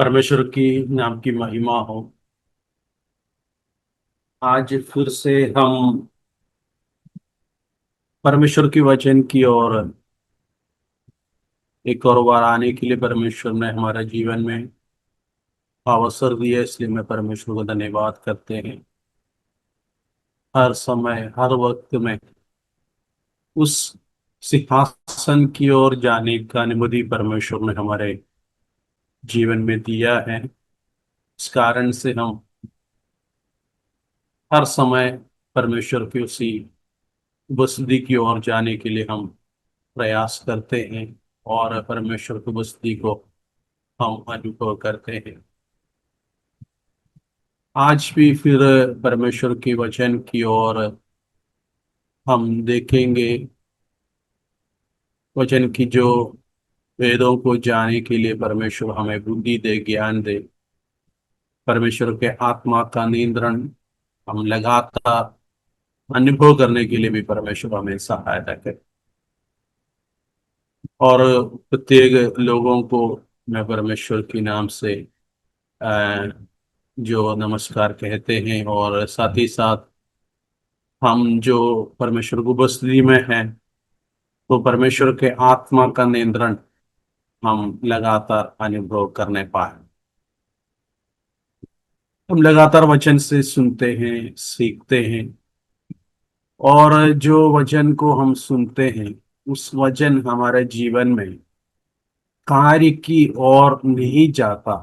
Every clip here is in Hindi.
परमेश्वर की नाम की महिमा हो। आज फिर से हम परमेश्वर की वचन की ओर एक और बार आने के लिए परमेश्वर ने हमारे जीवन में अवसर दिया, इसलिए मैं परमेश्वर को धन्यवाद करते हैं। हर समय हर वक्त में उस सिंहासन की ओर जाने का अनुमति परमेश्वर ने हमारे जीवन में दिया है। इस कारण से हम हर समय परमेश्वर की उसी उपस्थिति की ओर जाने के लिए हम प्रयास करते हैं और परमेश्वर की उपस्थिति को हम अनुभव करते हैं। आज भी फिर परमेश्वर के वचन की ओर हम देखेंगे। वचन की जो वेदों को जानने के लिए परमेश्वर हमें बुद्धि दे, ज्ञान दे। परमेश्वर के आत्मा का नियंत्रण हम लगातार अनुभव करने के लिए भी परमेश्वर हमें सहायता करे। और प्रत्येक लोगों को मैं परमेश्वर के नाम से अ, जो नमस्कार कहते हैं, और साथ ही साथ हम जो परमेश्वर की उपस्थिति में हैं तो परमेश्वर के आत्मा का नियंत्रण हम लगातार अनुभव करने पाए। हम लगातार वचन से सुनते हैं, सीखते हैं, और जो वचन को हम सुनते हैं उस वचन हमारे जीवन में कार्य की ओर नहीं जाता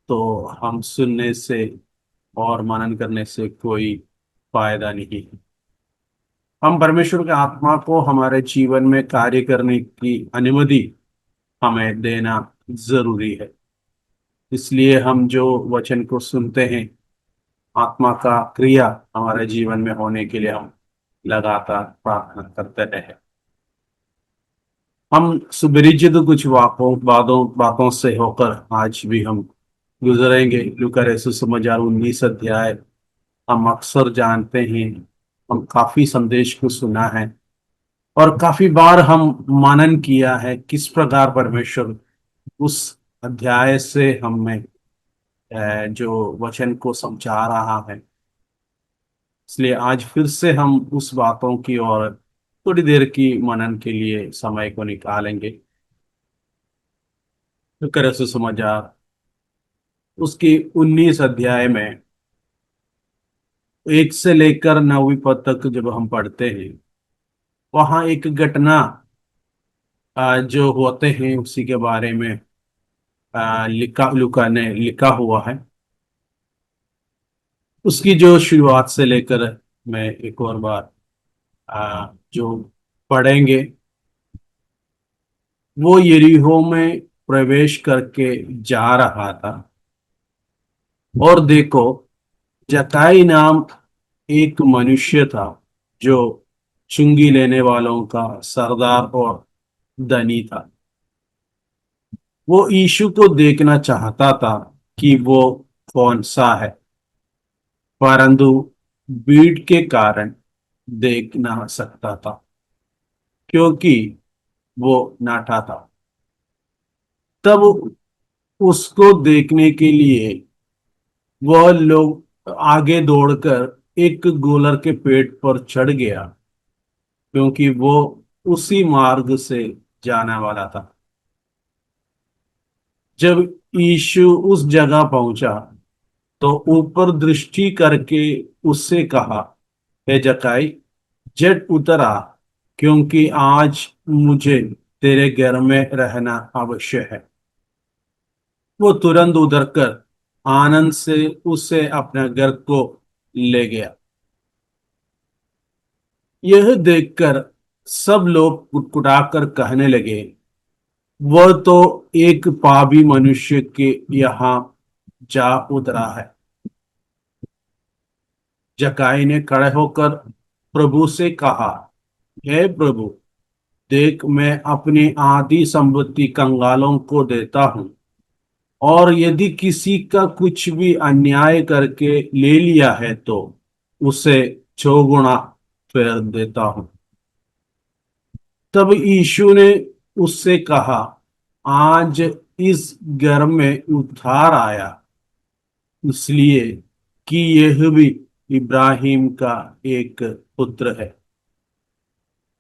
तो हम सुनने से और मनन करने से कोई फायदा नहीं है। हम परमेश्वर के आत्मा को हमारे जीवन में कार्य करने की अनुमति हमें देना जरूरी है। इसलिए हम जो वचन को सुनते हैं, आत्मा का क्रिया हमारे जीवन में होने के लिए हम लगातार प्रार्थना करते रहे। हम सुपरिचित कुछ बातों से होकर आज भी हम गुजरेंगे। लूका रसूल समाचार 19 अध्याय हम अक्सर जानते हैं। हम काफी संदेश को सुना है और काफी बार हम मनन किया है किस प्रकार परमेश्वर उस अध्याय से हमें जो वचन को समझा रहा है। इसलिए आज फिर से हम उस बातों की ओर थोड़ी देर की मनन के लिए समय को निकालेंगे। तो करे समाचार उसकी 19 अध्याय में 1 से लेकर 9वीं पद तक जब हम पढ़ते हैं, वहाँ एक घटना जो होते हैं उसी के बारे में लिखा लुका ने लिखा हुआ है। उसकी जो शुरुआत से लेकर मैं एक और बार जो पढ़ेंगे, वो यरीहो में प्रवेश करके जा रहा था, और देखो, जकाई नाम एक मनुष्य था जो चुंगी लेने वालों का सरदार और धनी था। वो यीशु को देखना चाहता था कि वो कौन सा है, परंतु भीड़ के कारण देख ना सकता था क्योंकि वो नाटा था। तब उसको देखने के लिए वह लोग आगे दौड़कर एक गोलर के पेड़ पर चढ़ गया, क्योंकि वो उसी मार्ग से जाने वाला था। जब यीशु उस जगह पहुंचा तो ऊपर दृष्टि करके उससे कहा, हे जकाई, झट उतर आ, क्योंकि आज मुझे तेरे घर में रहना आवश्यक है। वो तुरंत उतर कर आनंद से उसे अपने घर को ले गया। यह देखकर सब लोग कुटकुटाकर कहने लगे, वह तो एक पापी मनुष्य के यहाँ जा उतरा है। जकाई ने खड़े होकर प्रभु से कहा, हे प्रभु, देख, मैं अपनी आधी संपत्ति कंगालों को देता हूँ, और यदि किसी का कुछ भी अन्याय करके ले लिया है तो उसे 6 गुना फेर देता हूँ। तब यीशु ने उससे कहा, आज इस घर में उद्धार आया इसलिए कि यह भी इब्राहिम का एक पुत्र है।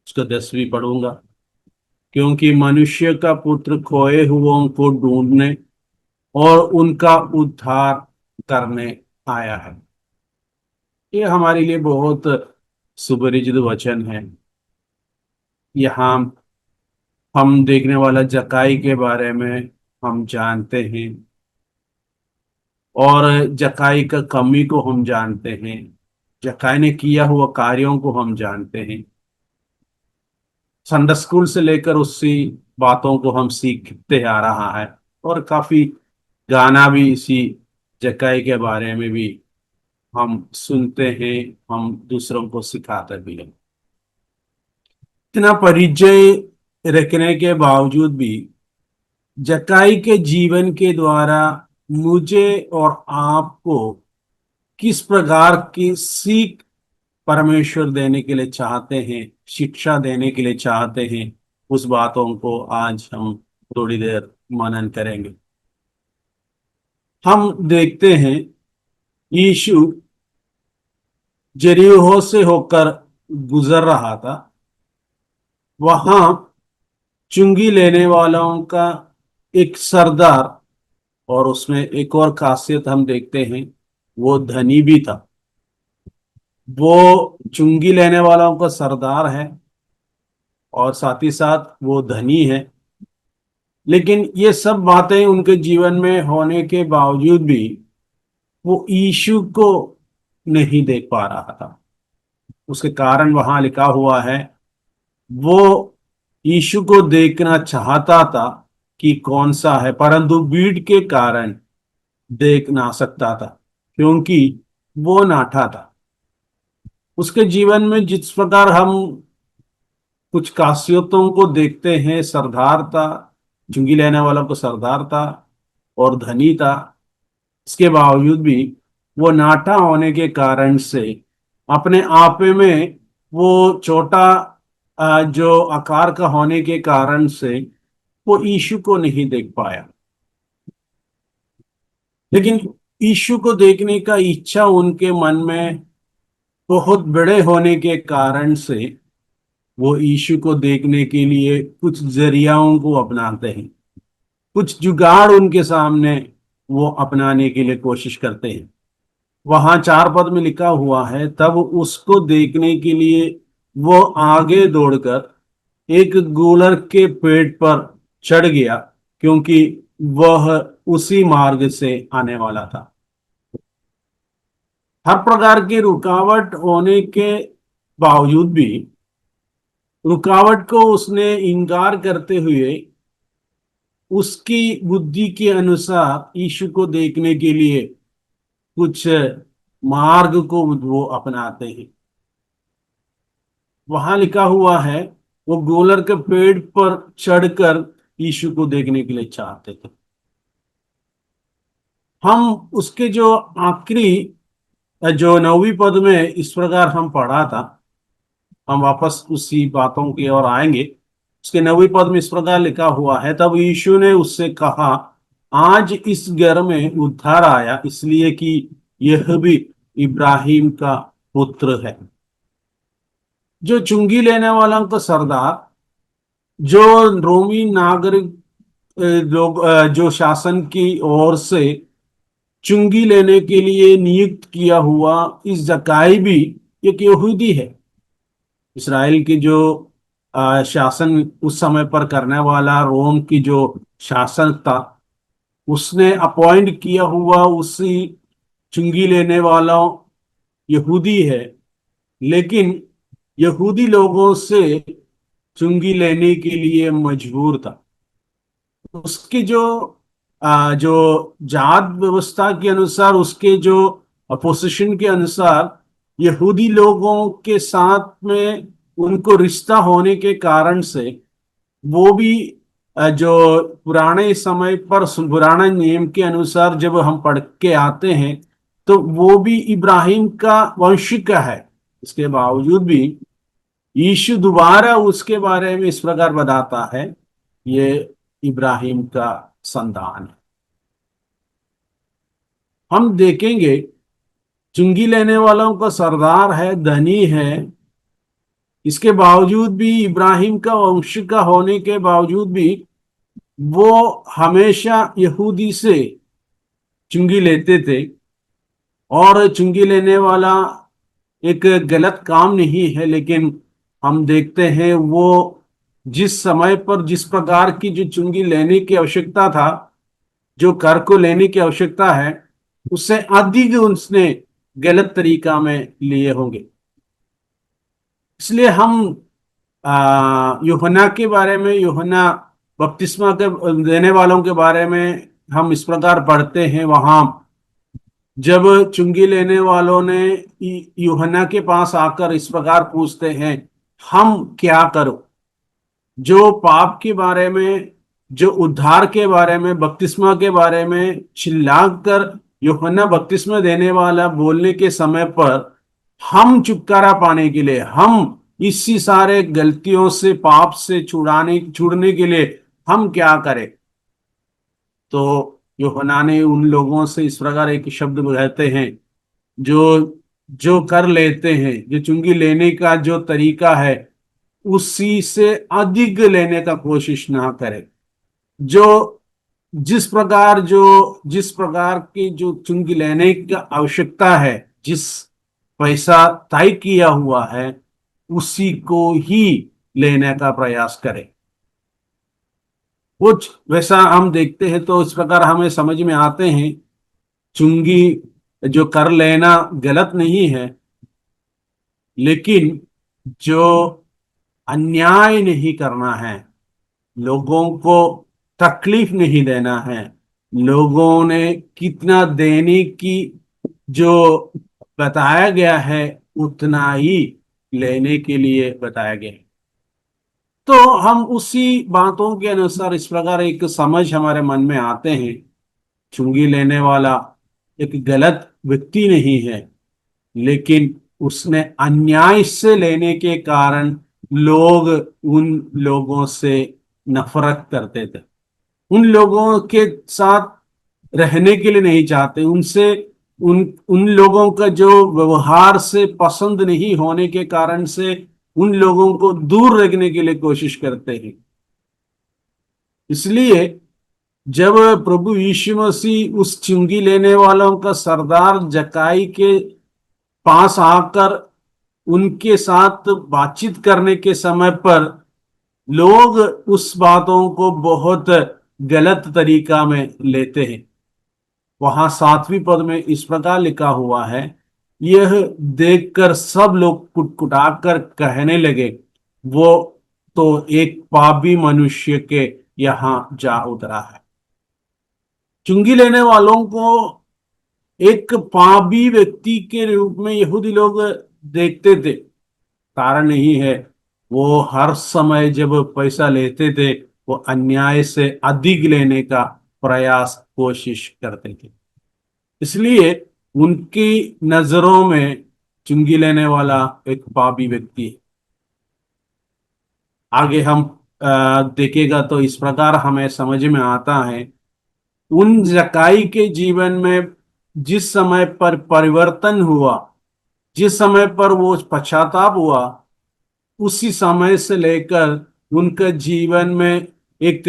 उसका 10वीं पढ़ूंगा। क्योंकि मनुष्य का पुत्र खोए हुओं को ढूंढने और उनका उद्धार करने आया है। ये हमारे लिए बहुत सुपरिचित वचन है। यहाँ हम देखने वाला जकाई के बारे में हम जानते हैं और जकाई का कमी को हम जानते हैं। जकाई ने किया हुआ कार्यों को हम जानते हैं। संडे स्कूल से लेकर उसी बातों को हम सीखते आ रहा है और काफी गाना भी इसी जकाई के बारे में भी हम सुनते हैं, हम दूसरों को सिखाते भी हैं। इतना परिचय रखने के बावजूद भी जकाई के जीवन के द्वारा मुझे और आपको किस प्रकार की सीख परमेश्वर देने के लिए चाहते हैं, शिक्षा देने के लिए चाहते हैं, उस बातों को आज हम थोड़ी देर मनन करेंगे। हम देखते हैं यीशु यरीहो से होकर गुजर रहा था। वहां चुंगी लेने वालों का एक सरदार, और उसमें एक और खासियत हम देखते हैं, वो धनी भी था। वो चुंगी लेने वालों का सरदार है और साथ ही साथ वो धनी है। लेकिन ये सब बातें उनके जीवन में होने के बावजूद भी वो यीशु को नहीं देख पा रहा था। उसके कारण वहां लिखा हुआ है, वो यीशु को देखना चाहता था कि कौन सा है, परंतु भीड़ के कारण देख ना सकता था क्योंकि वो नाठा था। उसके जीवन में जिस प्रकार हम कुछ खासियतों को देखते हैं, सरदार था, चुंगी लेने वालों को सरदार था और धनी था, इसके बावजूद भी वो नाटा होने के कारण से अपने आप में वो छोटा जो आकार का होने के कारण से वो यीशु को नहीं देख पाया। लेकिन यीशु को देखने का इच्छा उनके मन में बहुत बड़े होने के कारण से वो यीशु को देखने के लिए कुछ जरियाओं को अपनाते हैं, कुछ जुगाड़ उनके सामने वो अपनाने के लिए कोशिश करते हैं। वहां 4 पद में लिखा हुआ है, तब उसको देखने के लिए वो आगे दौड़कर एक गूलर के पेड़ पर चढ़ गया क्योंकि वह उसी मार्ग से आने वाला था। हर प्रकार की रुकावट होने के बावजूद भी रुकावट को उसने इनकार करते हुए उसकी बुद्धि के अनुसार यीशु को देखने के लिए कुछ मार्ग को वो अपनाते हैं। वहां लिखा हुआ है, वो गोलर के पेड़ पर चढ़कर यीशु को देखने के लिए चाहते थे। हम उसके जो आखिरी जो 9वीं पद में इस प्रकार हम पढ़ा था, हम वापस उसी बातों की ओर आएंगे। उसके 9वीं पद में इस प्रकार लिखा हुआ है, तब यीशु ने उससे कहा, आज इस घर में उद्धार आया इसलिए कि यह भी इब्राहिम का पुत्र है। जो चुंगी लेने वालों का सरदार, जो रोमी नागरिक लोग जो शासन की ओर से चुंगी लेने के लिए नियुक्त किया हुआ इस जकाई भी एक यहूदी है। इसराइल की जो शासन उस समय पर करने वाला रोम की जो शासन था, उसने अपॉइंट किया हुआ उसी चुंगी लेने वाला यहूदी है। लेकिन यहूदी लोगों से चुंगी लेने के लिए मजबूर था। उसकी जो जात व्यवस्था के अनुसार, उसके जो पोजीशन के अनुसार यहूदी लोगों के साथ में उनको रिश्ता होने के कारण से वो भी जो पुराने समय पर पुराने नियम के अनुसार जब हम पढ़ के आते हैं तो वो भी इब्राहिम का वंश का है। इसके बावजूद भी यीशु दोबारा उसके बारे में इस प्रकार बताता है, ये इब्राहिम का संतान है। हम देखेंगे चुंगी लेने वालों का सरदार है, धनी है, इसके बावजूद भी, इब्राहिम का वंश का होने के बावजूद भी वो हमेशा यहूदी से चुंगी लेते थे। और चुंगी लेने वाला एक गलत काम नहीं है, लेकिन हम देखते हैं वो जिस समय पर जिस प्रकार की जो चुंगी लेने की आवश्यकता था, जो कर को लेने की आवश्यकता है, उससे अधिक उसने गलत तरीका में लिए होंगे। इसलिए हम यूहन्ना के बारे में, यूहन्ना बपतिस्मा के देने वालों के बारे में हम इस प्रकार पढ़ते हैं। वहां जब चुंगी लेने वालों ने यूहन्ना के पास आकर इस प्रकार पूछते हैं, हम क्या करो, जो पाप के बारे में, जो उद्धार के बारे में, बपतिस्मा के बारे में चिल्लाकर यूहन्ना बपतिस्मा देने वाला बोलने के समय पर हम छुटकारा पाने के लिए, हम इसी सारे गलतियों से, पाप से छुड़ने के लिए हम क्या करें। तो यूहन्ना ने उन लोगों से इस प्रकार एक शब्द कहते हैं, जो जो कर लेते हैं, जो चुंगी लेने का जो तरीका है उसी से अधिक लेने का कोशिश ना करें। जो जिस प्रकार की जो चुंगी लेने की आवश्यकता है, जिस पैसा तय किया हुआ है, उसी को ही लेने का प्रयास करें। कुछ वैसा हम देखते हैं तो इस प्रकार हमें समझ में आते हैं, चुंगी जो कर लेना गलत नहीं है, लेकिन जो अन्याय नहीं करना है, लोगों को तकलीफ नहीं देना है, लोगों ने कितना देने की जो बताया गया है उतना ही लेने के लिए बताया गया है। तो हम उसी बातों के अनुसार इस प्रकार एक समझ हमारे मन में आते हैं, चुंगी लेने वाला एक गलत व्यक्ति नहीं है, लेकिन उसने अन्याय से लेने के कारण लोग उन लोगों से नफरत करते थे, उन लोगों के साथ रहने के लिए नहीं चाहते, उनसे उन उन लोगों का जो व्यवहार से पसंद नहीं होने के कारण से उन लोगों को दूर रखने के लिए कोशिश करते हैं। इसलिए जब प्रभु यीशु मसीह उस चुंगी लेने वालों का सरदार जकाई के पास आकर उनके साथ बातचीत करने के समय पर लोग उस बातों को बहुत गलत तरीका में लेते हैं। वहां 7वीं पद में इस प्रकार लिखा हुआ है, यह देखकर सब लोग कुटकुटाकर कहने लगे, वो तो एक पापी मनुष्य के यहां जा उतरा है। चुंगी लेने वालों को एक पापी व्यक्ति के रूप में यहूदी लोग देखते थे। कारण नहीं है, वो हर समय जब पैसा लेते थे वो अन्याय से अधिक लेने का प्रयास कोशिश करते थे। इसलिए उनकी नजरों में चुंगी लेने वाला एक पापी व्यक्ति है। आगे हम देखेगा तो इस प्रकार हमें समझ में आता है, उन जकाई के जीवन में जिस समय पर परिवर्तन हुआ, जिस समय पर वो पश्चाताप हुआ, उसी समय से लेकर उनके जीवन में एक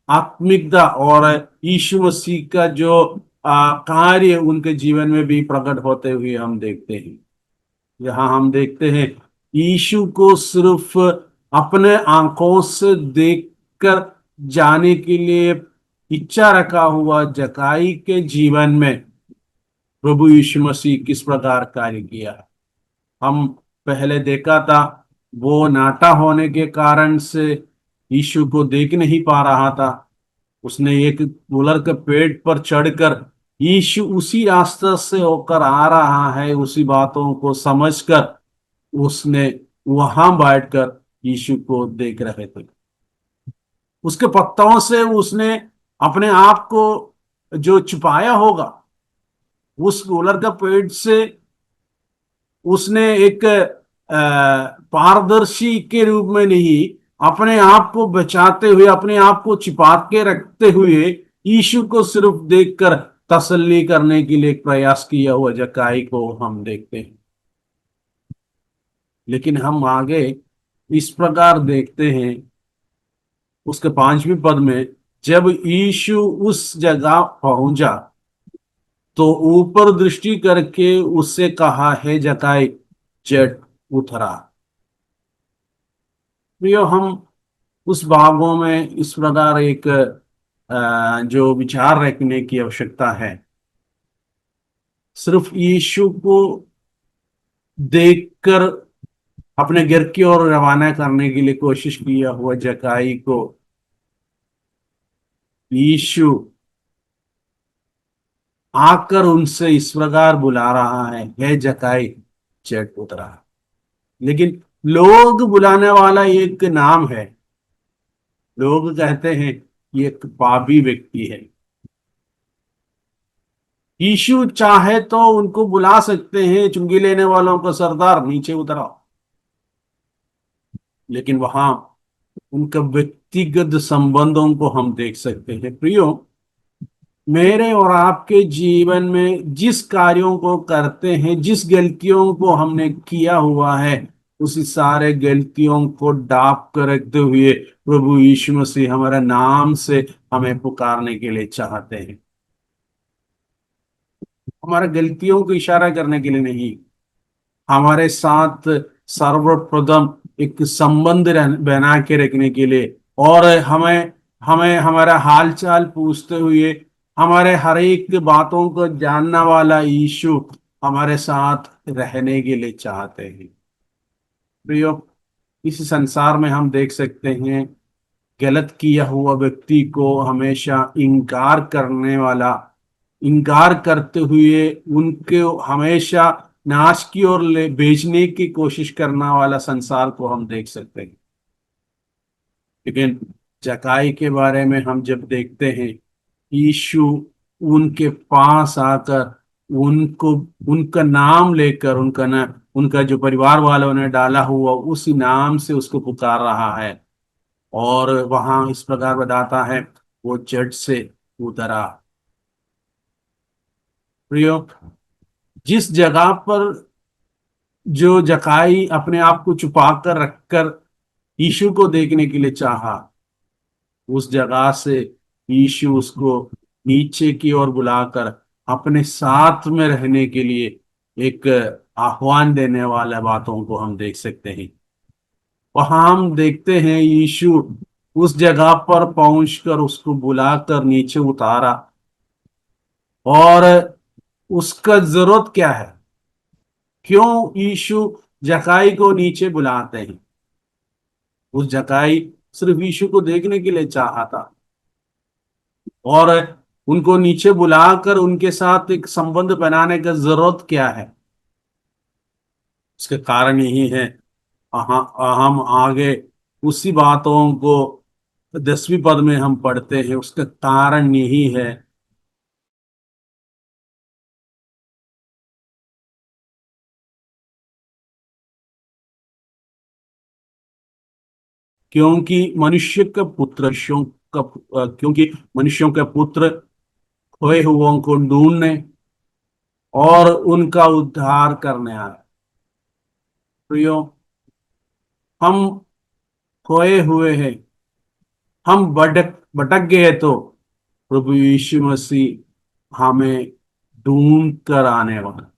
आत्मिकता और यीशु मसीह का जो कार्य उनके जीवन में भी प्रकट होते हुए हम देखते हैं। यहाँ हम देखते हैं यीशु को सिर्फ अपने आंखों से देखकर जाने के लिए इच्छा रखा हुआ जकाई के जीवन में प्रभु यीशु मसीह किस प्रकार कार्य किया है। हम पहले देखा था, वो नाटा होने के कारण से यीशु को देख नहीं पा रहा था। उसने एक गुलर के पेड़ पर चढ़कर यीशु उसी रास्ते से होकर आ रहा है, उसी बातों को समझकर उसने वहां बैठकर यीशु को देख रहे थे। उसके पत्तों से उसने अपने आप को जो छुपाया होगा, उस गुलर का पेड़ से उसने एक पारदर्शी के रूप में नहीं, अपने आप को बचाते हुए, अपने आप को छिपा के रखते हुए यीशु को सिर्फ देखकर तसल्ली करने के लिए एक प्रयास किया हुआ जक्कई को हम देखते हैं। लेकिन हम आगे इस प्रकार देखते हैं उसके 5वें पद में, जब यीशु उस जगह पहुंचा तो ऊपर दृष्टि करके उससे कहा, है जक्कई, चढ़ उतरा। प्रियो, हम उस भागों में इस प्रकार एक जो विचार रखने की आवश्यकता है। सिर्फ यीशु को देखकर अपने घर की ओर रवाना करने के लिए कोशिश किया हुआ जक्कई को यीशु आकर उनसे इस प्रकार बुला रहा है जक्कई, चढ़ उतरा। लेकिन लोग बुलाने वाला एक नाम है। लोग कहते हैं ये एक पापी व्यक्ति है। यीशु चाहे तो उनको बुला सकते हैं, चुंगी लेने वालों का सरदार, नीचे उतरा। लेकिन वहां उनका व्यक्तिगत संबंधों को हम देख सकते हैं। प्रियो, मेरे और आपके जीवन में जिस कार्यों को करते हैं, जिस गलतियों को हमने किया हुआ है, उसी सारे गलतियों को ढांप कर रखते हुए प्रभु यीशु मसीह हमारे नाम से हमें पुकारने के लिए चाहते हैं। हमारे गलतियों को इशारा करने के लिए नहीं, हमारे साथ सर्वप्रथम एक संबंध बना के रखने के लिए, और हमें हमें हमारा हाल चाल पूछते हुए हमारे हर एक बातों को जानने वाला यीशु हमारे साथ रहने के लिए चाहते हैं। प्रियो, इस संसार में हम देख सकते हैं गलत किया हुआ व्यक्ति को हमेशा इनकार करने वाला, इनकार करते हुए उनके हमेशा नाश की ओर ले भेजने की कोशिश करने वाला संसार को हम देख सकते हैं। लेकिन जक्कई के बारे में हम जब देखते हैं, यीशु उनके पास आकर उनको, उनका नाम लेकर, उनका जो परिवार वालों ने डाला हुआ उसी नाम से उसको पुकार रहा है। और वहां इस प्रकार बताता है, वो जट से उतरा। प्रियो, जिस जगह पर जो जक्कई अपने आप को छुपा कर रखकर यीशु को देखने के लिए चाहा, उस जगह से यीशु उसको नीचे की ओर बुलाकर अपने साथ में रहने के लिए एक आह्वान देने वाले बातों को हम देख सकते हैं। वहां हम देखते हैं यीशु उस जगह पर पहुंचकर उसको बुलाकर नीचे उतारा। और उसका जरूरत क्या है, क्यों यीशु जक्कई को नीचे बुलाते हैं? उस जक्कई सिर्फ यीशु को देखने के लिए चाहा था, और उनको नीचे बुलाकर उनके साथ एक संबंध बनाने का जरूरत क्या है? उसके कारण यही है, हम आगे उसी बातों को 10वीं पद में हम पढ़ते हैं। उसका कारण यही है, क्योंकि मनुष्य का पुत्र क्योंकि मनुष्यों के पुत्र खोए हुओं को ढूंढने और उनका उद्धार करने आए। प्रियो, हम खोए हुए हैं, हम भटक भटक गए, तो प्रभु यीशु मसीह हमें ढूंढ कर आने वाला,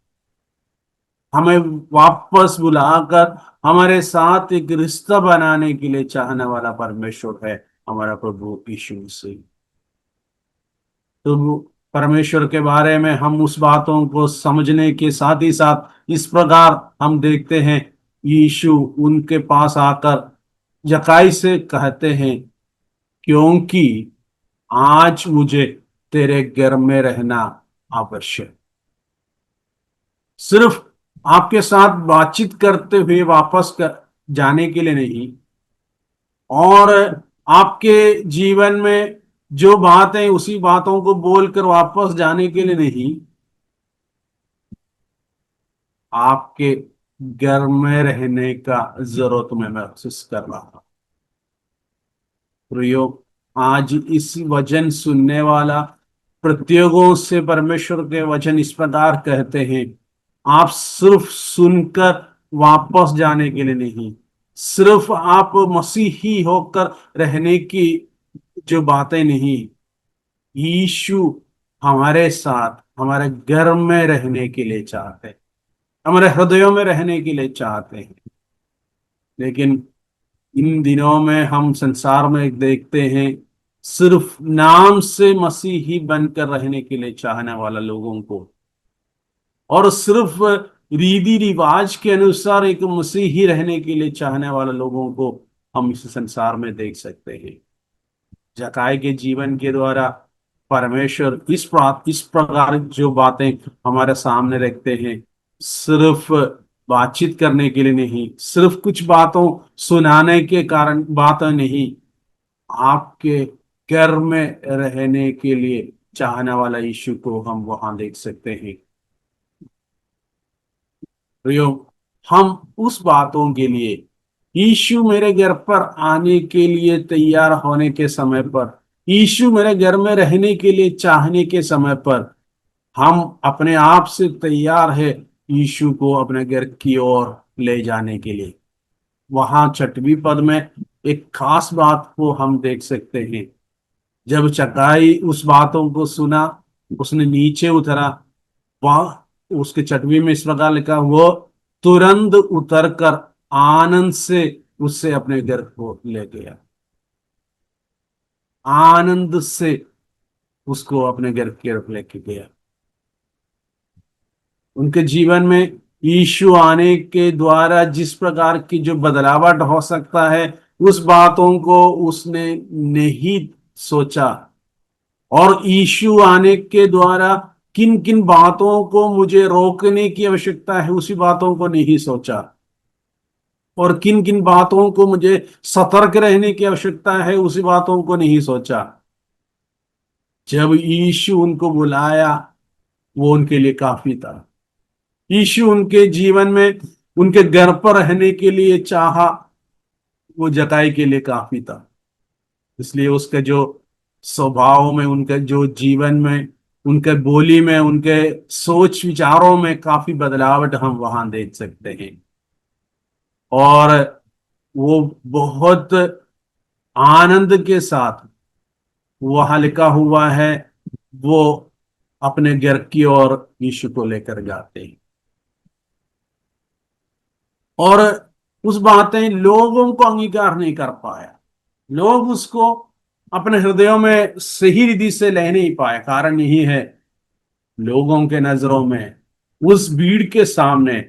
हमें वापस बुलाकर हमारे साथ एक रिश्ता बनाने के लिए चाहने वाला परमेश्वर है हमारा प्रभु यीशु मसीह। तो परमेश्वर के बारे में हम उस बातों को समझने के साथ ही साथ इस प्रकार हम देखते हैं, यीशु उनके पास आकर जक्कई से कहते हैं, क्योंकि आज मुझे तेरे घर में रहना आवश्यक। सिर्फ आपके साथ बातचीत करते हुए वापस जाने के लिए नहीं, और आपके जीवन में जो बात है उसी बातों को बोलकर वापस जाने के लिए नहीं, आपके घर में रहने का जरूरत मैं महसूस कर रहा हूं। प्रियो, आज इस वचन सुनने वाला प्रत्येकों से परमेश्वर के वचन इस प्रकार कहते हैं, आप सिर्फ सुनकर वापस जाने के लिए नहीं, सिर्फ आप मसीही होकर रहने की जो बातें नहीं, यीशु हमारे साथ हमारे घर में रहने के लिए चाहते हैं, हमारे हृदयों में रहने के लिए चाहते हैं। लेकिन इन दिनों में हम संसार में देखते हैं, सिर्फ नाम से मसीही बनकर रहने के लिए चाहने वाला लोगों को, और सिर्फ रीति रिवाज के अनुसार एक मसीही रहने के लिए चाहने वाले लोगों को हम इस संसार में देख सकते हैं। जकाय के जीवन के द्वारा परमेश्वर इस प्रकार जो बातें हमारे सामने रखते हैं, सिर्फ बातचीत करने के लिए नहीं, सिर्फ कुछ बातों सुनाने के कारण बातें नहीं, आपके घर में रहने के लिए चाहने वाला यीशु को हम वहां देख सकते हैं। प्रियो, हम उस बातों के लिए, यीशु मेरे घर पर आने के लिए तैयार होने के समय पर, यीशु मेरे घर में रहने के लिए चाहने के समय पर, हम अपने आप से तैयार है यीशु को अपने घर की ओर ले जाने के लिए। वहां 6वीं पद में एक खास बात को हम देख सकते हैं। जब चकाई उस बातों को सुना, उसने नीचे उतरा। वह उसके 6वीं में इस प्रकार लिखा, वो तुरंत उतरकर आनंद से उससे अपने घर को ले गया। आनंद से उसको अपने घर की तरफ लेके गया। उनके जीवन में यीशु आने के द्वारा जिस प्रकार की जो बदलावट हो सकता है, उस बातों को उसने नहीं सोचा। और यीशु आने के द्वारा किन किन बातों को मुझे रोकने की आवश्यकता है, उसी बातों को नहीं सोचा। और किन किन बातों को मुझे सतर्क रहने की आवश्यकता है, उसी बातों को नहीं सोचा। जब यीशु उनको बुलाया, वो उनके लिए काफी था। यीशु उनके जीवन में उनके घर पर रहने के लिए चाहा, वो जताई के लिए काफी था। इसलिए उसके जो स्वभाव में, उनके जो जीवन में, उनके बोली में, उनके सोच विचारों में काफी बदलावट हम वहां देख सकते हैं। और वो बहुत आनंद के साथ, वहां लिखा हुआ है, वो अपने घर की ओर यीशु को लेकर जाते हैं। और उस बातें लोगों को अंगीकार नहीं कर पाया, लोग उसको अपने हृदयों में सही रीति से ले नहीं पाए। कारण यही है, लोगों के नजरों में, उस भीड़ के सामने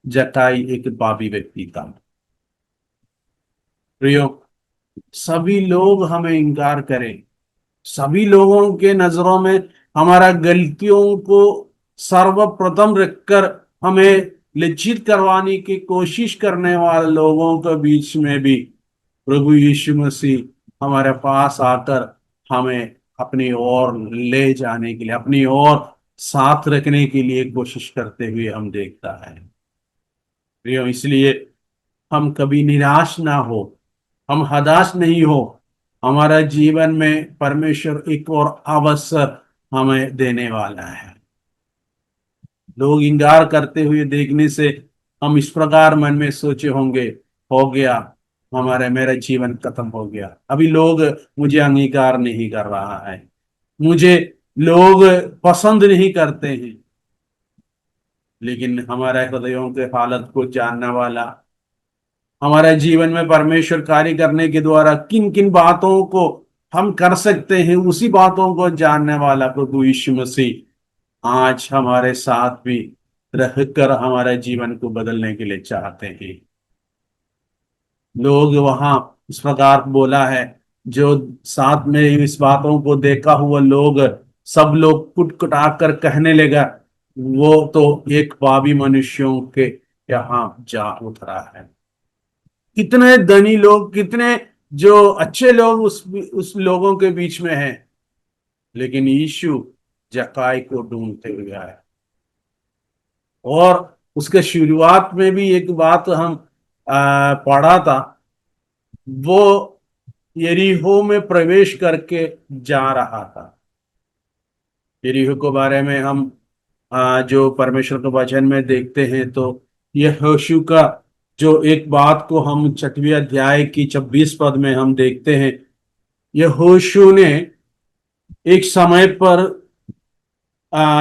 जताई एक पापी व्यक्ति था। प्रियो, सभी लोग हमें इंकार करें, सभी लोगों के नजरों में हमारा गलतियों को सर्वप्रथम रखकर हमें लज्जित करवाने की कोशिश करने वाले लोगों के बीच में भी प्रभु यीशु मसीह हमारे पास आकर हमें अपनी ओर ले जाने के लिए, अपनी ओर साथ रखने के लिए कोशिश करते हुए हम देखता है। प्रियो, इसलिए हम कभी निराश ना हो, हम हताश नहीं हो। हमारा जीवन में परमेश्वर एक और अवसर हमें देने वाला है। लोग इंकार करते हुए देखने से हम इस प्रकार मन में सोचे होंगे, हो गया, हमारा मेरा जीवन खत्म हो गया, अभी लोग मुझे अंगीकार नहीं कर रहा है, मुझे लोग पसंद नहीं करते हैं। लेकिन हमारे हृदयों के हालत को जानने वाला, हमारे जीवन में परमेश्वर कार्य करने के द्वारा किन किन बातों को हम कर सकते हैं, उसी बातों को जानने वाला प्रभु यीशु मसीह आज हमारे साथ भी रहकर हमारे जीवन को बदलने के लिए चाहते हैं। लोग वहां इस प्रकार बोला है, जो साथ में इस बातों को देखा हुआ लोग, सब लोग कुटकुटा कर कहने लगा, वो तो एक पापी मनुष्यों के यहाँ जा उतरा है। कितने धनी लोग, कितने जो अच्छे लोग उस लोगों के बीच में हैं, लेकिन यीशु जक्काई को ढूंढते हुए आए। और उसके शुरुआत में भी एक बात हम पढ़ा था, वो यरीहो में प्रवेश करके जा रहा था। यरीहो के बारे में हम जो परमेश्वर के वचन में देखते हैं तो यह यहोशू का जो एक बात को हम 6वें अध्याय की 26 पद में हम देखते हैं। यहोशू ने एक समय पर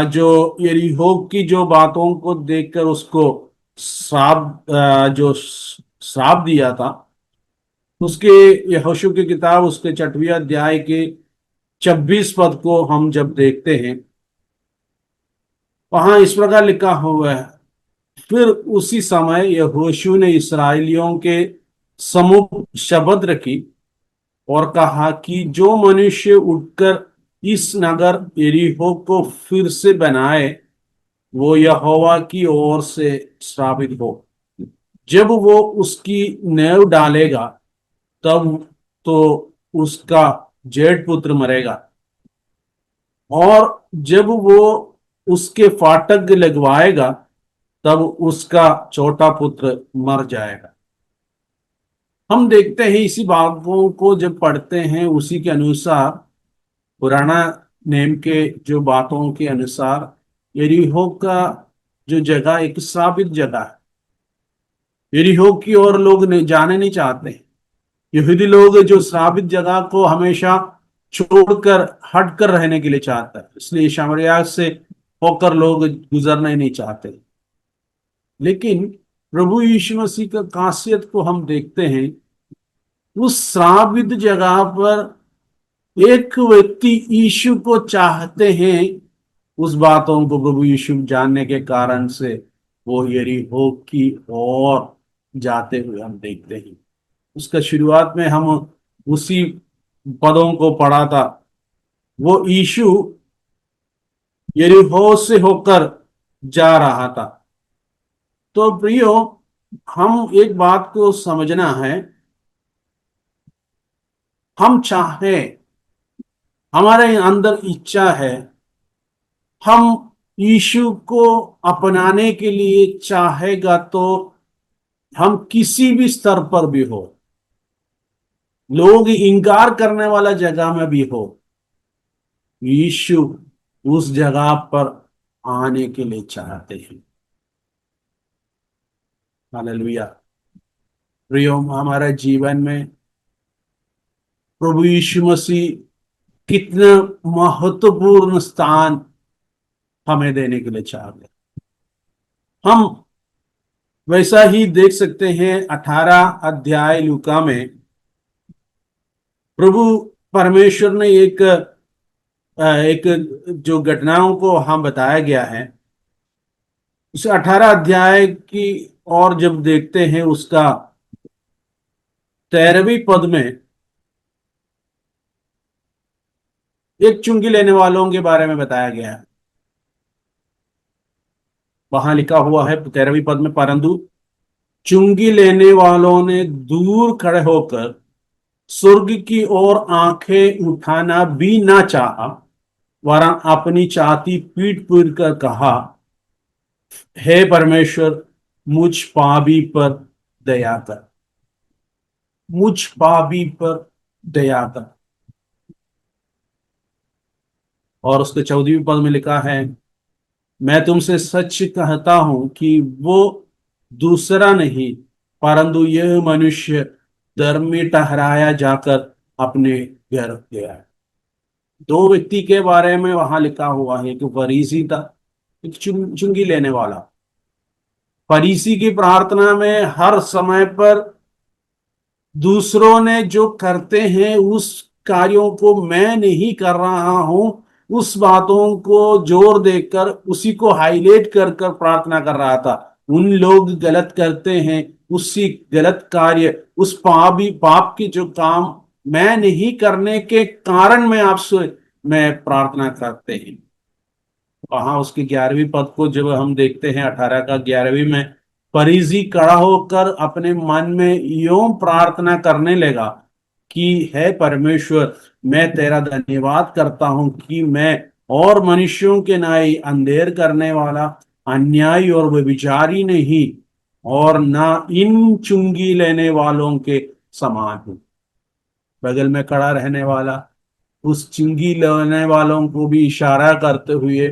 जो यरीहो की जो बातों को देखकर उसको जो श्राप दिया था, उसके यहोशू की किताब उसके 6वें अध्याय के 26 पद को हम जब देखते हैं, वहां इस प्रकार लिखा हुआ है, फिर उसी समय यहोशू ने इसराइलियों के सम्मुख शपथ रखी और कहा कि जो मनुष्य उठकर इस नगर यरीहो को फिर से बनाए, वो यहोवा की ओर से श्रापित हो। जब वो उसकी नींव डालेगा, तब तो उसका जेठ पुत्र मरेगा, और जब वो उसके फाटक लगवाएगा, तब उसका छोटा पुत्र मर जाएगा। हम देखते हैं इसी बातों को जब पढ़ते हैं, उसी के अनुसार पुराना नेम के जो बातों के अनुसार यरीहो का जो जगह एक श्रापित जगह है। यरीहो की ओर लोग जाने नहीं चाहते। यहूदी लोग जो श्रापित जगह को हमेशा छोड़कर हट कर रहने के लिए चाहता है, इसलिए शमरिया से होकर लोग गुजरना ही नहीं चाहते। लेकिन प्रभु यीशु मसीह का खासियत को हम देखते हैं, उस श्रापित जगह पर एक व्यक्ति यीशु को चाहते हैं। उस बातों को प्रभु यीशु जानने के कारण से वो यरीहो की ओर जाते हुए हम देखते हैं। उसका शुरुआत में हम उसी पदों को पढ़ा था। वो यीशु यरीहो से होकर जा रहा था। तो प्रियो, हम एक बात को समझना है, हम चाहे, हमारे अंदर इच्छा है, हम यीशु को अपनाने के लिए चाहेगा तो हम किसी भी स्तर पर भी हो, लोग इंकार करने वाला जगह में भी हो, यीशु उस जगह पर आने के लिए चाहते हैं। हालेलुया। प्रियो, हमारे जीवन में प्रभु यीशु मसीह कितना महत्वपूर्ण स्थान हमें देने के लिए चाहते हैं। हम वैसा ही देख सकते हैं 18 अध्याय लूका में प्रभु परमेश्वर ने एक जो घटनाओं को हम बताया गया है, उस 18 अध्याय की और जब देखते हैं, उसका 13वीं पद में एक चुंगी लेने वालों के बारे में बताया गया है। वहां लिखा हुआ है 13वीं पद में, परंतु चुंगी लेने वालों ने दूर खड़े होकर स्वर्ग की ओर आंखें उठाना भी ना चाहा, वरन अपनी छाती पीट पीट कर कहा, हे परमेश्वर, मुझ पापी पर दया कर, मुझ पापी पर दया कर। और उसके 14वीं पद में लिखा है, मैं तुमसे सच कहता हूं कि वो दूसरा नहीं, परंतु यह मनुष्य धर्मी ठहराया जाकर अपने घर गया है। दो व्यक्ति के बारे में वहां लिखा हुआ है, कि फरीसी था, एक चुंगी लेने वाला। फरीसी की प्रार्थना में हर समय पर दूसरों ने जो करते हैं उस कार्यों को मैं नहीं कर रहा हूं, उस बातों को जोर देकर उसी को हाईलाइट कर कर प्रार्थना कर रहा था। उन लोग गलत करते हैं, उसी गलत कार्य, उस पाप की जो काम मैं नहीं करने के कारण मैं आपसे मैं प्रार्थना करते हैं। वहां उसके 11वीं पद को जब हम देखते हैं, 18 का 11वीं में, फरीसी खड़ा होकर अपने मन में यूं प्रार्थना करने लगा कि हे परमेश्वर, मैं तेरा धन्यवाद करता हूं कि मैं और मनुष्यों के नाई अंधेर करने वाला, अन्यायी और व्यभिचारी नहीं, और ना इन चुंगी लेने वालों के समान हूं। बगल में खड़ा रहने वाला उस चुंगी लेने वालों को भी इशारा करते हुए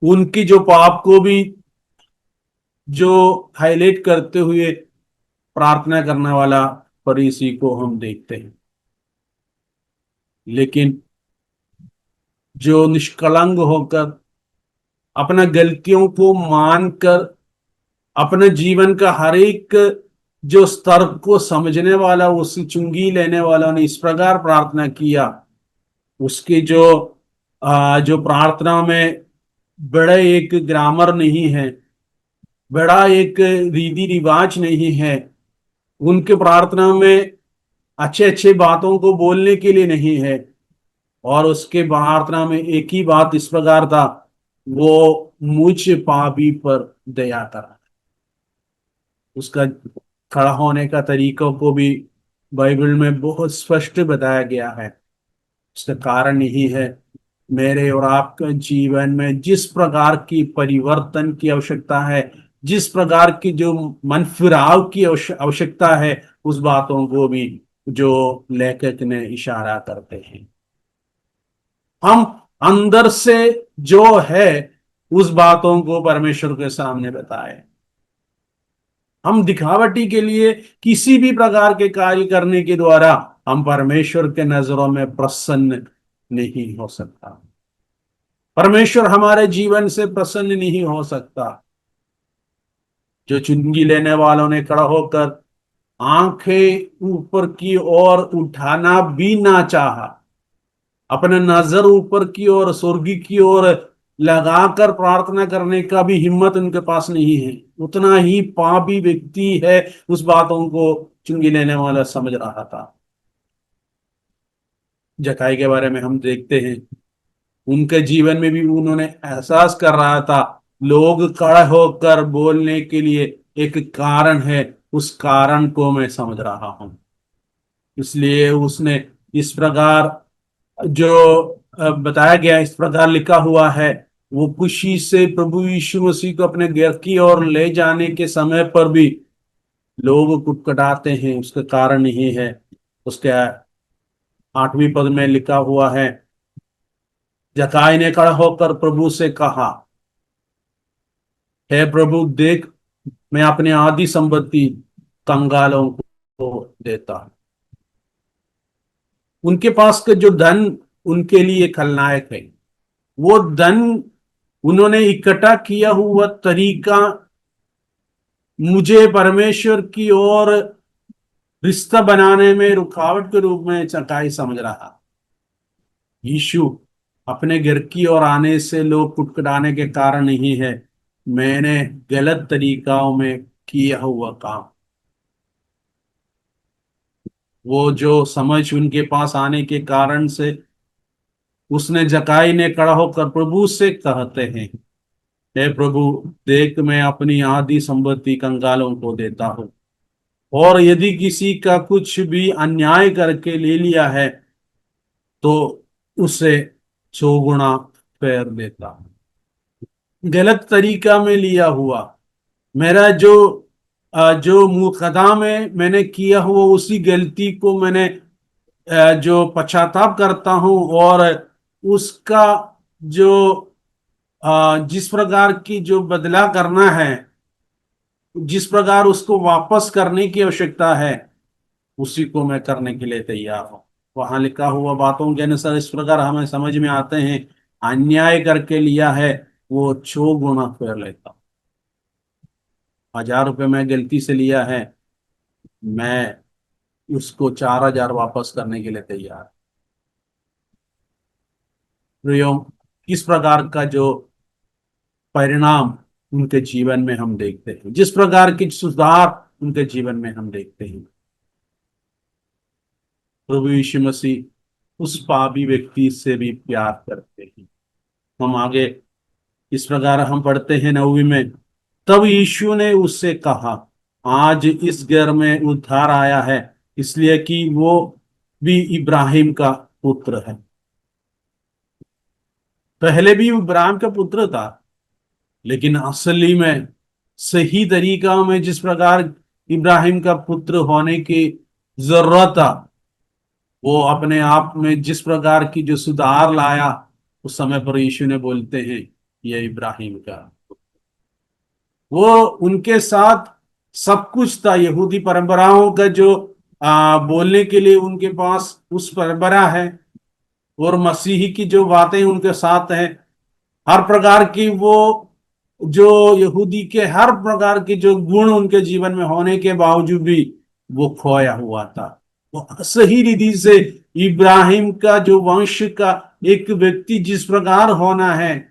उनकी जो पाप को भी जो हाईलाइट करते हुए प्रार्थना करने वाला फरीसी को हम देखते हैं। लेकिन जो निष्कलंक होकर अपना गलतियों को मानकर अपने जीवन का हर एक जो स्तर को समझने वाला उस चुंगी लेने वाला ने इस प्रकार प्रार्थना किया। उसकी जो प्रार्थना में बड़े एक ग्रामर नहीं है, बड़ा एक रीति रिवाज नहीं है, उनके प्रार्थना में अच्छे अच्छे बातों को बोलने के लिए नहीं है। और उसके प्रार्थना में एक ही बात इस प्रकार था, वो मुझ पापी पर दया करा। उसका खड़ा होने का तरीकों को भी बाइबल में बहुत स्पष्ट बताया गया है। इसका कारण यही है, मेरे और आपके जीवन में जिस प्रकार की परिवर्तन की आवश्यकता है, जिस प्रकार की जो मन फिराव की आवश्यकता है, उस बातों को भी जो लेखक ने इशारा करते हैं। हम अंदर से जो है उस बातों को परमेश्वर के सामने बताएं। हम दिखावटी के लिए किसी भी प्रकार के कार्य करने के द्वारा हम परमेश्वर के नजरों में प्रसन्न नहीं हो सकता। परमेश्वर हमारे जीवन से प्रसन्न नहीं हो सकता। जो चुंगी लेने वालों ने खड़ा होकर आंखें ऊपर की ओर उठाना भी ना चाहा, अपने नजर ऊपर की ओर स्वर्ग की ओर लगाकर प्रार्थना करने का भी हिम्मत उनके पास नहीं है, उतना ही पापी व्यक्ति है उस बातों को चुंगी लेने वाला समझ रहा था। जकाई के बारे में हम देखते हैं, उनके जीवन में भी उन्होंने एहसास कर रहा था, लोग खड़े होकर बोलने के लिए एक कारण है, उस कारण को मैं समझ रहा हूं। इसलिए उसने इस प्रकार जो बताया गया, इस प्रकार लिखा हुआ है, वो खुशी से प्रभु यीशु मसीह को अपने घर की ओर ले जाने के समय पर भी लोग कुटकुटाते हैं। उसका कारण यही है, उसके 8वीं पद में लिखा हुआ है, जकाई ने खड़ा होकर प्रभु से कहा, हे प्रभु देख, मैं अपनी आधी संपत्ति कंगालों को देता हूं। उनके पास का जो धन उनके लिए खलनायक है, वो धन उन्होंने इकट्ठा किया हुआ तरीका मुझे परमेश्वर की ओर रिश्ता बनाने में रुकावट के रूप में चकाई समझ रहा। यीशु अपने घर की ओर आने से लोग कुटकुटाने के कारण नहीं है, मैंने गलत तरीकाओं में किया हुआ काम। वो जो समझ उनके पास आने के कारण से उसने जकाई ने खड़ा होकर प्रभु से कहते हैं, हे प्रभु देख, मैं अपनी आधी संपत्ति कंगालों को देता हूं, और यदि किसी का कुछ भी अन्याय करके ले लिया है तो उसे 6 गुना फेर देता हूं। गलत तरीका में लिया हुआ मेरा जो मुकदमा में मैंने किया हुआ उसी गलती को मैंने जो पश्चाताप करता हूं, और उसका जो जिस प्रकार की जो बदला करना है, जिस प्रकार उसको वापस करने की आवश्यकता है, उसी को मैं करने के लिए तैयार हूं। वहां लिखा हुआ बातों के अनुसार इस प्रकार हमें समझ में आते हैं, अन्याय करके लिया है वो 6 गुना फेर लेता। 1000 रुपये में गलती से लिया है, मैं उसको 4000 वापस करने के लिए तैयार। प्रियो, किस प्रकार का जो परिणाम उनके जीवन में हम देखते हैं, जिस प्रकार की सुधार उनके जीवन में हम देखते हैं। प्रभु यीशु मसीह उस पापी व्यक्ति से भी प्यार करते हैं। हम आगे इस प्रकार हम पढ़ते हैं 9वीं में, तब यीशु ने उससे कहा, आज इस घर में उद्धार आया है, इसलिए कि वो भी इब्राहिम का पुत्र है। पहले भी इब्राहिम का पुत्र था, लेकिन असली में सही तरीका में जिस प्रकार इब्राहिम का पुत्र होने की जरूरत था, वो अपने आप में जिस प्रकार की जो सुधार लाया, उस समय पर यीशु ने बोलते हैं ये इब्राहिम का, वो उनके साथ सब कुछ था। यहूदी परंपराओं का जो बोलने के लिए उनके पास उस परंपरा है, और मसीही की जो बातें उनके साथ हैं, हर प्रकार की वो जो यहूदी के हर प्रकार के जो गुण उनके जीवन में होने के बावजूद भी वो खोया हुआ था। वो सही रीति से इब्राहिम का जो वंश का एक व्यक्ति जिस प्रकार होना है,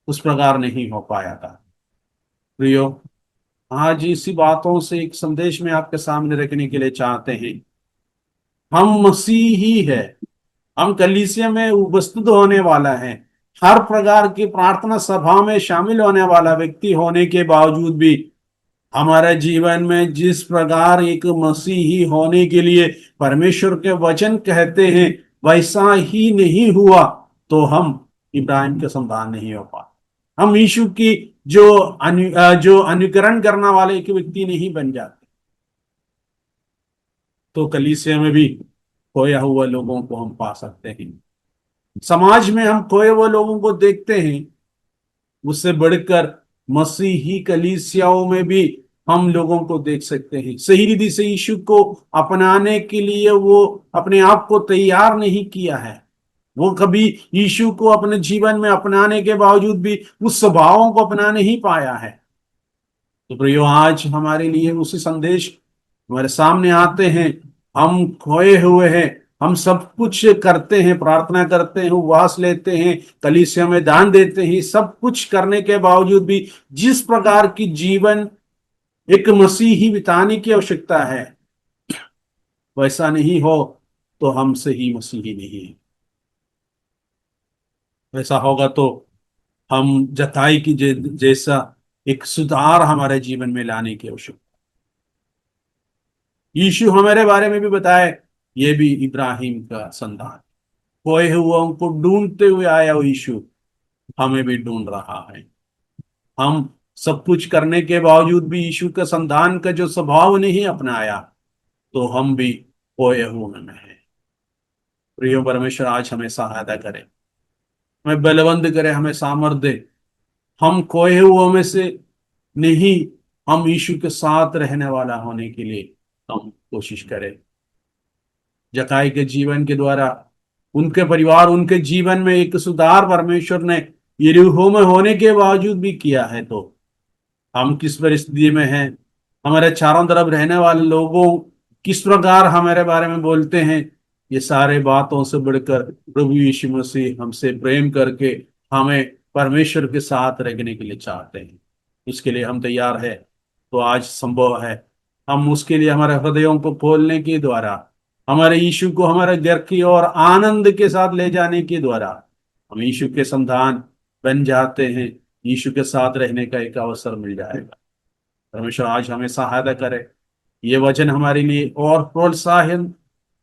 उस प्रकार नहीं हो पाया था। प्रियो, आज इसी बातों से एक संदेश में आपके सामने रखने के लिए चाहते हैं। हम मसीही है, हम कलीसिया में उपस्थित होने वाला है, हर प्रकार की प्रार्थना सभा में शामिल होने वाला व्यक्ति होने के बावजूद भी हमारे जीवन में जिस प्रकार एक मसीही होने के लिए परमेश्वर के वचन कहते हैं वैसा ही नहीं हुआ, तो हम इब्राहिम के संतान नहीं हो पा, हम यीशु की जो अनुकरण करने वाले एक व्यक्ति नहीं बन जाते। तो कलीसिया में भी खोया हुआ लोगों को हम पा सकते हैं, समाज में हम खोए हुए लोगों को देखते हैं। उससे बढ़कर मसीही कलीसियाओं में भी हम लोगों को देख सकते हैं। सही रीति से यीशु को अपनाने के लिए वो अपने आप को तैयार नहीं किया है, वो कभी यीशु को अपने जीवन में अपनाने के बावजूद भी उस स्वभावों को अपना नहीं पाया है। तो प्रियो, आज हमारे लिए उसी संदेश हमारे सामने आते हैं। हम खोए हुए हैं, हम सब कुछ करते हैं, प्रार्थना करते हैं, उपवास लेते हैं, कलीसिया में दान देते हैं, सब कुछ करने के बावजूद भी जिस प्रकार की जीवन एक मसीही बिताने की आवश्यकता है वैसा नहीं हो, तो हम सही मसीही नहीं है। वैसा होगा तो हम जताई की जैसा एक सुधार हमारे जीवन में लाने की आवश्यकता। यीशु हमारे बारे में भी बताए, ये भी इब्राहिम का संतान, खोए हुओं को ढूंढते हुए आया वो यीशु हमें भी ढूंढ रहा है। हम सब कुछ करने के बावजूद भी यीशु का संतान का जो स्वभाव नहीं अपनाया, तो हम भी खोए हुए में हैं। प्रियो, परमेश्वर आज हमें सहायता करे, हमें बलवंत करे, हमें सामर्थ दे। हम खोए हुओं में से नहीं, हम यीशु के साथ रहने वाला होने के लिए हम कोशिश करें। जकाई के जीवन के द्वारा उनके परिवार, उनके जीवन में एक सुधार परमेश्वर ने यरीहो में होने के बावजूद भी किया है। तो हम किस परिस्थिति में हैं, हमारे चारों तरफ रहने वाले लोगों किस प्रकार हमारे बारे में बोलते हैं, ये सारे बातों से बढ़कर प्रभु यीशु मसीह हमसे प्रेम करके हमें परमेश्वर के साथ रहने के लिए चाहते हैं। इसके लिए हम तैयार है, तो आज संभव है। हम उसके लिए हमारे हृदयों को खोलने के द्वारा, हमारे यीशु को हमारे घर की और आनंद के साथ ले जाने के द्वारा हम यीशु के संतान बन जाते हैं। यीशु के साथ रहने का एक अवसर मिल जाएगा। परमेश्वर आज हमें सहायता करे, ये वचन हमारे लिए और प्रोत्साहन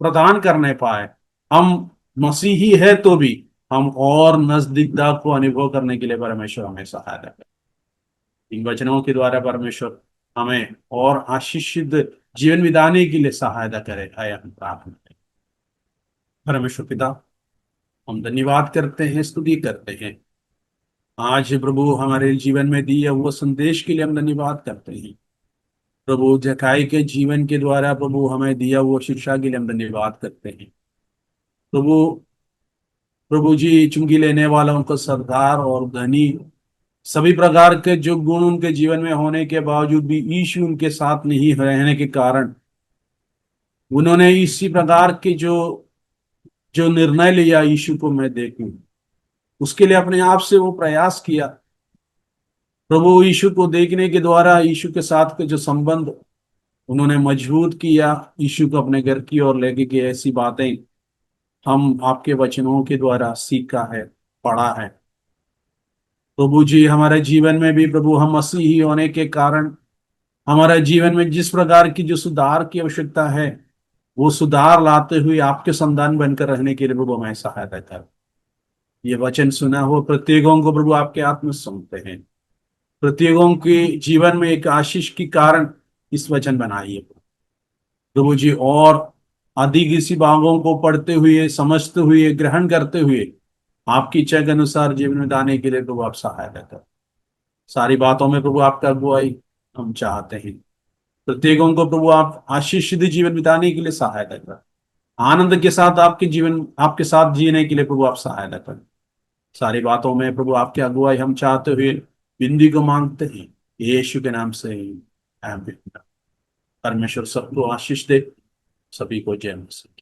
प्रदान करने पाए। हम मसीही है तो भी हम और नजदीकता को अनुभव करने के लिए परमेश्वर हमें सहायता करे। इन वचनों के द्वारा परमेश्वर हमें और आशीषित जीवन बिताने के लिए सहायता करे। आया हम प्रार्थना करें। परमेश्वर पिता, हम धन्यवाद करते हैं, स्तुति करते हैं आज प्रभु हमारे जीवन में दिए वो संदेश के लिए हम धन्यवाद करते हैं। प्रभु जकाई के जीवन के द्वारा प्रभु हमें दिया वो शिक्षा के लिए हम धन्यवाद करते हैं। प्रभु प्रभु जी, चुंगी लेने वाला उनका सरदार और धनी, सभी प्रकार के जो गुण उनके जीवन में होने के बावजूद भी यीशु उनके साथ नहीं रहने के कारण उन्होंने इसी प्रकार के जो जो निर्णय लिया, यीशु को मैं देखूं, उसके लिए अपने आप से वो प्रयास किया। प्रभु यीशु को देखने के द्वारा यीशु के साथ के जो संबंध उन्होंने मजबूत किया, यीशु को अपने घर की ओर लेके गए। ऐसी बातें हम आपके वचनों के द्वारा सीखा है, पढ़ा है। प्रभु जी, हमारे जीवन में भी प्रभु हम मसीही होने के कारण हमारे जीवन में जिस प्रकार की जो सुधार की आवश्यकता है, वो सुधार लाते हुए आपके संतान बनकर रहने के लिए प्रभु हमें सहायता कर। ये वचन सुना हो प्रत्येकों को प्रभु आपके हाथ में सौंपते हैं। प्रत्येकों के जीवन में एक आशीष के कारण इस वचन बनाइए प्रभु जी, और आदि किसी भागों को पढ़ते हुए, समझते हुए, ग्रहण करते हुए आपकी इच्छा के अनुसार जीवन में बिताने के लिए प्रभु आप सहायता कर। सारी बातों में प्रभु आपका अगुवाई हम चाहते हैं। प्रत्येकों को प्रभु आप आशीषित जीवन बिताने के लिए सहायता कर। आनंद के साथ आपके जीवन, आपके साथ जीने के लिए प्रभु आप सहायता कर। सारी बातों में प्रभु आपकी अगुवाई हम चाहते हुए बिंदी को मांगते हैं, यीशु के नाम से आमीन। परमेश्वर सबको आशीष दे, सभी को जय मसीह।